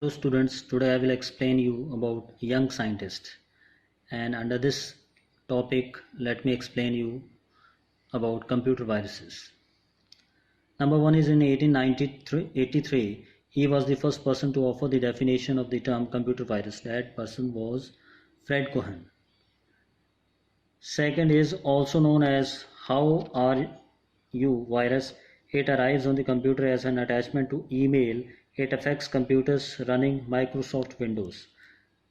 Hello students, today I will explain you about young scientist, and under this topic let me explain you about computer viruses. Number one is in 1883 he was the first person to offer the definition of the term computer virus. That person was Fred Cohen. Second is also known as how are you virus. It arrives on the computer as an attachment to email. It affects computers running Microsoft Windows.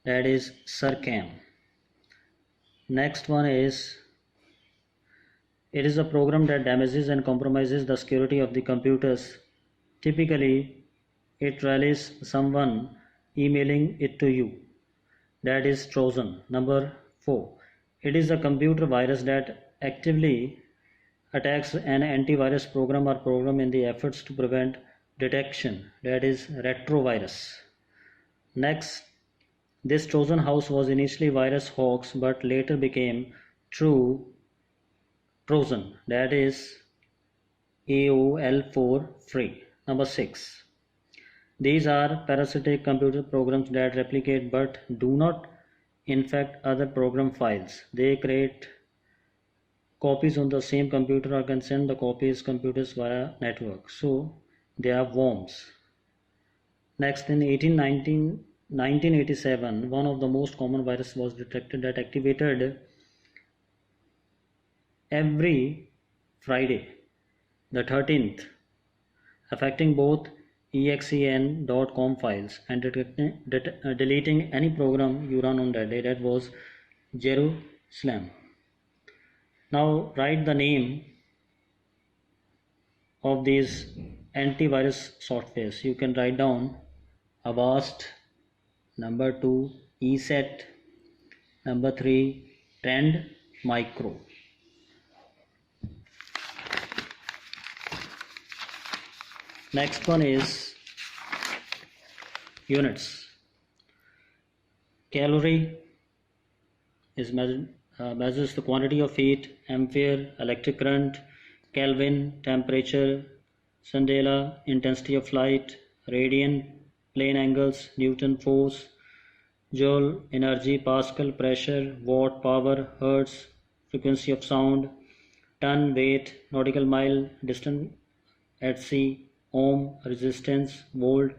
That is SIRCAM. Next one is it is a program that damages and compromises the security of the computers. Typically, it rallies someone emailing it to you. That is Trojan. Number 4. It is a computer virus that actively attacks an antivirus program or program in the efforts to prevent detection. That is retrovirus. Next, this Trojan horse was initially virus hoax but later became true Trojan. That is AOL4 free. Number 6. These are parasitic computer programs that replicate but do not infect other program files. They create copies on the same computer or can send the copies computers via network. So they are worms. Next, in 1987, one of the most common viruses was detected that activated every Friday, the 13th, affecting both exe and .com files and deleting any program you run on that day. That was Jerusalem. Now write the name of these antivirus softwares. You can write down Avast, number 2 ESET, number 3 Trend Micro. Next one is units. Calorie is measures the quantity of heat. Ampere, electric current. Kelvin, temperature. Candela, intensity of light. Radian, plane angles. Newton, force. Joule, energy. Pascal, pressure. Watt, power. Hertz, frequency of sound. Ton, weight. Nautical mile, distance at sea. Ohm, resistance. Volt,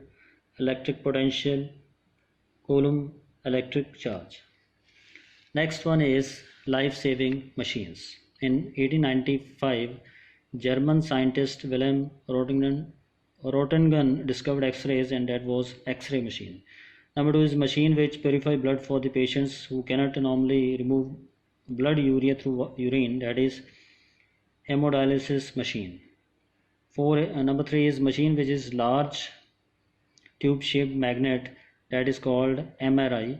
electric potential. Coulomb, electric charge. Next one is life-saving machines. In 1895, German scientist Wilhelm Röntgen discovered X-rays, and that was X-ray machine. Number 2 is machine which purify blood for the patients who cannot normally remove blood urea through urine. That is hemodialysis machine. Number 3 is machine which is large tube-shaped magnet. That is called MRI.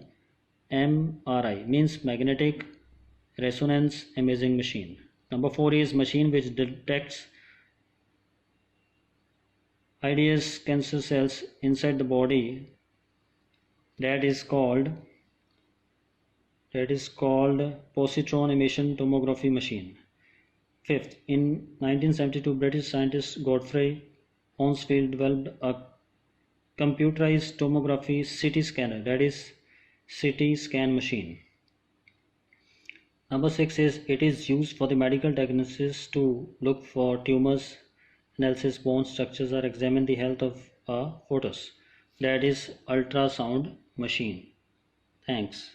MRI means magnetic resonance imaging machine. Number 4 is machine which detects IDS cancer cells inside the body. That is called positron emission tomography machine. Fifth, in 1972, British scientist Godfrey Hounsfield developed a computerized tomography CT scanner. That is CT scan machine. Number 6 is it is used for the medical diagnosis to look for tumors, analysis bone structures, or examine the health of a fetus. That is ultrasound machine. Thanks.